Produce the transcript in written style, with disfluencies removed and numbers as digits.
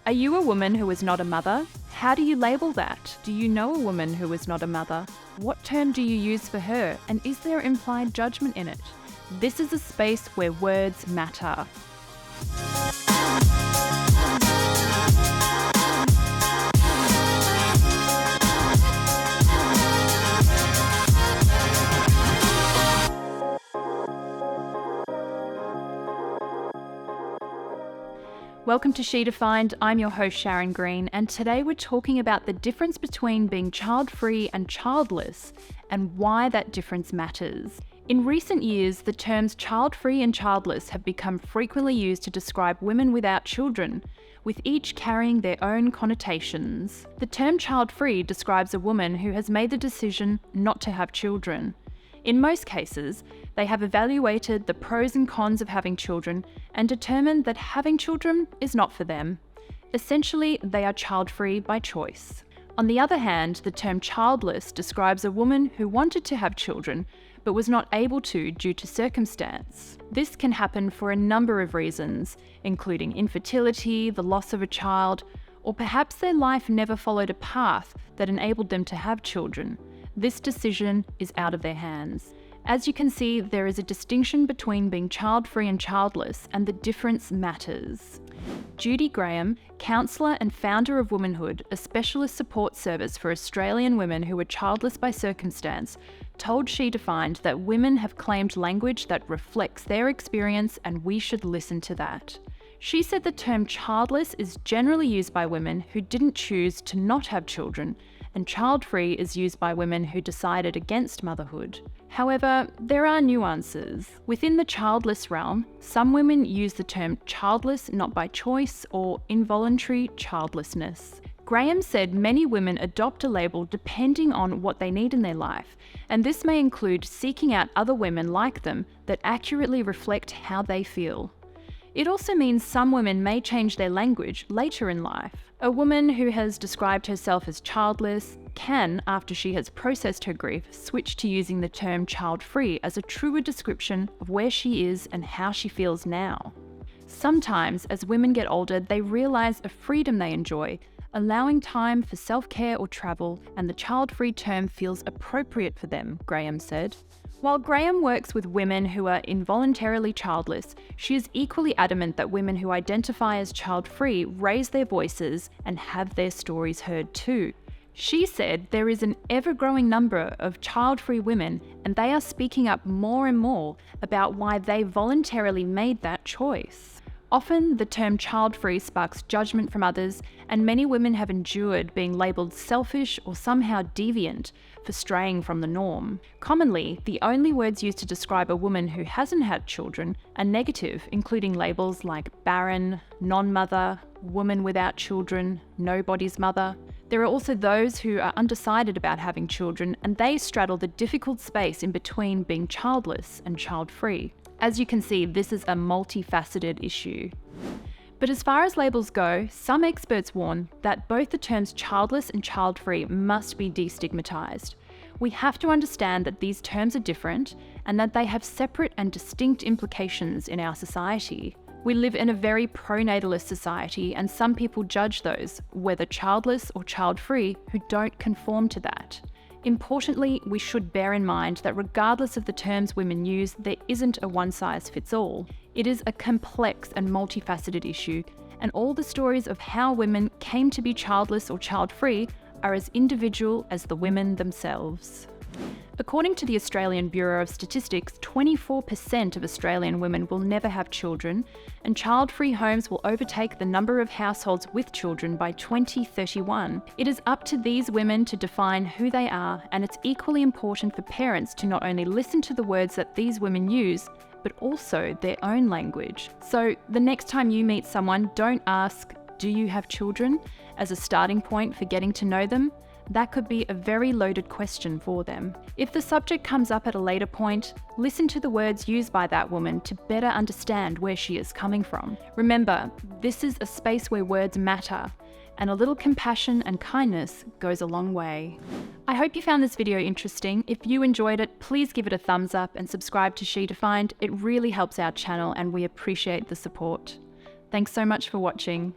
Are you a woman who is not a mother? How do you label that? Do you know a woman who is not a mother? What term do you use for her? And is there implied judgment in it? This is a space where words matter. Welcome to She Defined. I'm your host Sharon Green, and today we're talking about the difference between being child-free and childless and why that difference matters. In recent years, the terms child-free and childless have become frequently used to describe women without children, with each carrying their own connotations. The term child-free describes a woman who has made the decision not to have children. In most cases, they have evaluated the pros and cons of having children and determined that having children is not for them. Essentially, they are child-free by choice. On the other hand, the term childless describes a woman who wanted to have children but was not able to due to circumstance. This can happen for a number of reasons, including infertility, the loss of a child, or perhaps their life never followed a path that enabled them to have children. This decision is out of their hands. As you can see, there is a distinction between being child-free and childless, and the difference matters. Judy Graham, counsellor and founder of Womanhood, a specialist support service for Australian women who were childless by circumstance, told She Defined that women have claimed language that reflects their experience and we should listen to that. She said the term childless is generally used by women who didn't choose to not have children, and child-free is used by women who decided against motherhood. However, there are nuances. Within the childless realm, some women use the term childless not by choice or involuntary childlessness. Graham said many women adopt a label depending on what they need in their life, and this may include seeking out other women like them that accurately reflect how they feel. It also means some women may change their language later in life. A woman who has described herself as childless can, after she has processed her grief, switch to using the term child-free as a truer description of where she is and how she feels now. Sometimes, as women get older, they realise a freedom they enjoy, allowing time for self-care or travel, and the child-free term feels appropriate for them, Graham said. While Graham works with women who are involuntarily childless, she is equally adamant that women who identify as child-free raise their voices and have their stories heard too. She said there is an ever-growing number of child-free women, and they are speaking up more and more about why they voluntarily made that choice. Often, the term child-free sparks judgment from others, and many women have endured being labelled selfish or somehow deviant for straying from the norm. Commonly, the only words used to describe a woman who hasn't had children are negative, including labels like barren, non-mother, woman without children, nobody's mother. There are also those who are undecided about having children, and they straddle the difficult space in between being childless and child-free. As you can see, this is a multifaceted issue. But as far as labels go, some experts warn that both the terms childless and child-free must be destigmatized. We have to understand that these terms are different and that they have separate and distinct implications in our society. We live in a very pronatalist society, and some people judge those, whether childless or child-free, who don't conform to that. Importantly, we should bear in mind that regardless of the terms women use, there isn't a one-size-fits-all. It is a complex and multifaceted issue, and all the stories of how women came to be childless or child-free are as individual as the women themselves. According to the Australian Bureau of Statistics, 24% of Australian women will never have children, and child-free homes will overtake the number of households with children by 2031. It is up to these women to define who they are, and it's equally important for parents to not only listen to the words that these women use, but also their own language. So the next time you meet someone, don't ask, "Do you have children?" as a starting point for getting to know them. That could be a very loaded question for them. If the subject comes up at a later point, listen to the words used by that woman to better understand where she is coming from. Remember, this is a space where words matter, and a little compassion and kindness goes a long way. I hope you found this video interesting. If you enjoyed it, please give it a thumbs up and subscribe to She Defined. It really helps our channel and we appreciate the support. Thanks so much for watching.